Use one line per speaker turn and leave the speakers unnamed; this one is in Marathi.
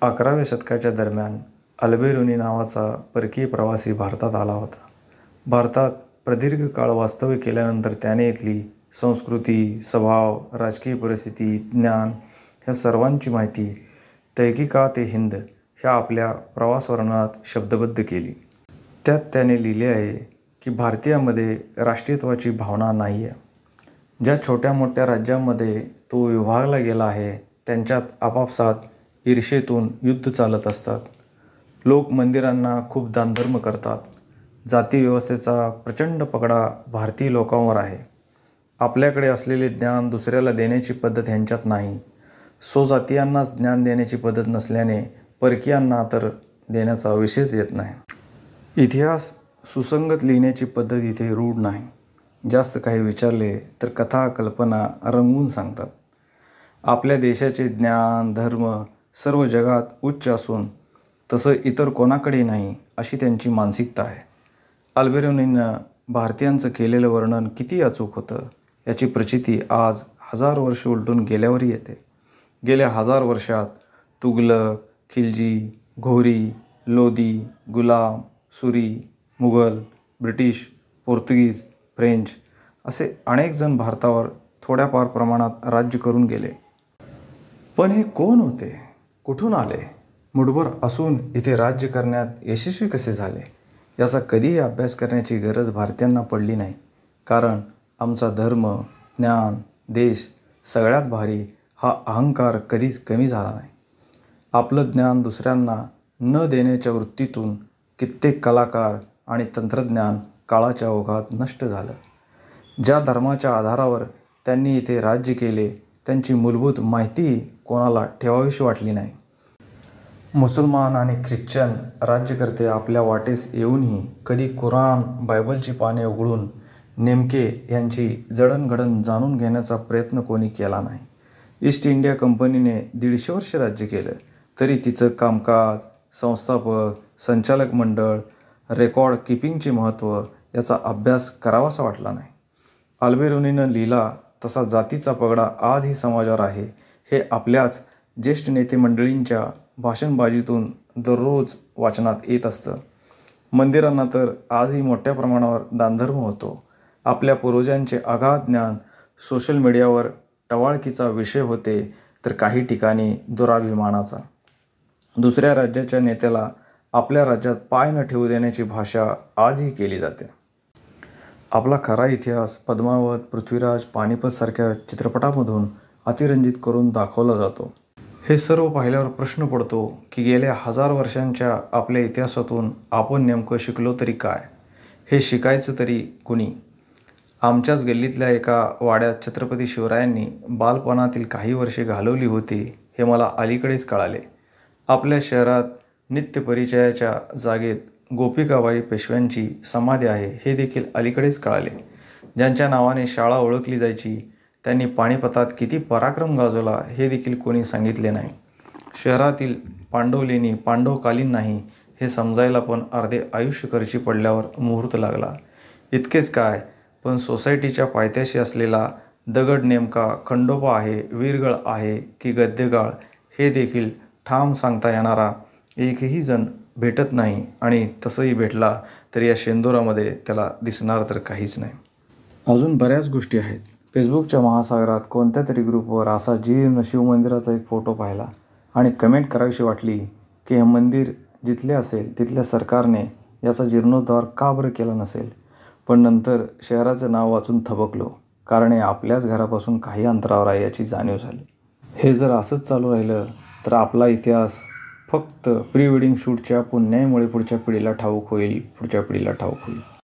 11व्या शतकाच्या दरम्यान अल्बेरुनी नावाचा परकीय प्रवासी भारतात आला होता. भारतात प्रदीर्घ काळ वास्तव्य केल्यानंतर त्याने इथली संस्कृती, स्वभाव, राजकीय परिस्थिती, ज्ञान ह्या सर्वांची माहिती तैकिका ते हिंद ह्या आपल्या प्रवासवर्णनात शब्दबद्ध केली. त्यात त्याने लिहिले आहे की भारतीयांमध्ये राष्ट्रीयत्वाची भावना नाही आहे. ज्या छोट्या मोठ्या राज्यांमध्ये तो विभागला गेला आहे त्यांच्यात आपापसात ईर्षेतून युद्ध चालत असतात. लोक मंदिरांना खूप दानधर्म करतात. जाती व्यवस्थेचा प्रचंड पगडा भारतीय लोकांवर आहे. आपल्याकडे असलेले ज्ञान दुसऱ्याला देण्याची पद्धत ह्यांच्यात नाही. स्वजातीयांनाच ज्ञान देण्याची पद्धत नसल्याने परकीयांना तर देण्याचा विषयच येत नाही. इतिहास सुसंगत लिहिण्याची पद्धत इथे रूढ नाही. जास्त काही विचारले तर कथा कल्पना रंगवून सांगतात. आपल्या देशाचे ज्ञान धर्म सर्व जगात उच्च असून तसं इतर कोणाकडेही नाही अशी त्यांची मानसिकता आहे. अल्बेरुनीनं भारतीयांचं केलेलं वर्णन किती अचूक होतं याची प्रचिती आज 1000 वर्ष उलटून गेल्यावरही येते. गेल्या 1000 वर्षात तुघलक, खिलजी, घोरी, लोदी, गुलाम, सुरी, मुघल, ब्रिटिश, पोर्तुगीज, फ्रेंच असे अनेक जण भारतावर थोड्याफार प्रमाणात राज्य करून गेले. पण हे कोण होते? कुठून आले? मुठभर असून इथे राज्य करण्यात यशस्वी कसे झाले? याचा कधीही अभ्यास करण्याची गरज भारतीयांना पडली नाही. कारण आमचा धर्म, ज्ञान, देश सगळ्यात भारी हा अहंकार कधीच कमी झाला नाही. आपलं ज्ञान दुसऱ्यांना न देण्याच्या वृत्तीतून कित्येक कलाकार आणि तंत्रज्ञान काळाच्या ओघात नष्ट झालं. ज्या धर्माच्या आधारावर त्यांनी इथे राज्य केले त्यांची मूलभूत माहिती कोणाला ठेवावीशी वाटली नाही. मुसलमान आणि ख्रिश्चन राज्यकर्ते आपल्या वाटेस येऊनही कधी कुराण, बायबलची पाने उघडून नेमके यांची जडणघडण जाणून घेण्याचा प्रयत्न कोणी केला नाही. ईस्ट इंडिया कंपनीने 150 वर्ष राज्य केलं तरी तिचं कामकाज, संस्थापक, संचालक मंडळ, रेकॉर्ड किपिंगचे महत्त्व याचा अभ्यास करावासा वाटला नाही. अल्बेरुनीनं लिहिला तसा जातीचा पगडा आजही समाजावर आहे हे आपल्याच ज्येष्ठ नेते मंडळींच्या भाषणबाजीतून दररोज वाचनात येत असतं. मंदिरांना तर आजही मोठ्या प्रमाणावर दानधर्म होतो. आपल्या पूर्वजांचे अगाध ज्ञान सोशल मीडियावर टवाळकीचा विषय होते तर काही ठिकाणी दुराभिमानाचा. दुसऱ्या राज्याच्या नेत्याला आपल्या राज्यात पाय न ठेवू देण्याची भाषा आजही केली जाते. आपला खरा इतिहास पद्मावत, पृथ्वीराज, पानिपत सारख्या चित्रपटामधून अतिरंजित करून दाखवला जातो. हे सर्व पाहिल्यावर प्रश्न पडतो की गेल्या 1000 वर्षांच्या आपल्या इतिहासातून आपण नेमकं शिकलो तरी काय? हे शिकायचं तरी कुणी? आमच्याच गल्लीतल्या एका वाड्यात छत्रपती शिवरायांनी बालपणातील काही वर्षे घालवली होती हे मला अलीकडेच कळाले. आपल्या शहरात नित्यपरिचयाच्या जागेत गोपिकाबाई पेशव्यांची समाधी आहे हे देखील अलीकडेच कळाले. ज्यांच्या नावाने शाळा ओळखली जायची त्यांनी पानिपतात किती पराक्रम गाजवला हे देखील कोणी सांगितले नाही. शहरातील पांडवलेणी पांडवकालीन नाही हे समजायला पण अर्धे आयुष्य खर्ची पडल्यावर मुहूर्त लागला. इतकेच काय पण सोसायटीच्या पायथ्याशी असलेला दगड नेमका खंडोबा आहे, वीरगळ आहे की गद्देगाळ हे देखील ठाम सांगता येणारा एकही जण भेटत नाही. आणि तसंही भेटला तर या शेंदुरामध्ये त्याला दिसणार तर काहीच नाही. अजून बऱ्याच गोष्टी आहेत. फेसबुकच्या महासागरात कोणत्या तरी ग्रुपवर असा जीर्ण शिवमंदिराचा एक फोटो पाहिला आणि कमेंट करावीशी वाटली की हे मंदिर जिथले असेल तिथल्या सरकारने याचा जीर्णोद्धार का बरं केला नसेल. पण नंतर शहराचं नाव वाचून थबकलो कारण हे आपल्याच घरापासून काही अंतरावर आहे याची जाणीव झाली. हे जर असंच चालू राहिलं तर आपला इतिहास फक्त प्री वेडिंग शूटच्या पुण्याईमुळे पुढच्या पिढीला ठाऊक होईल.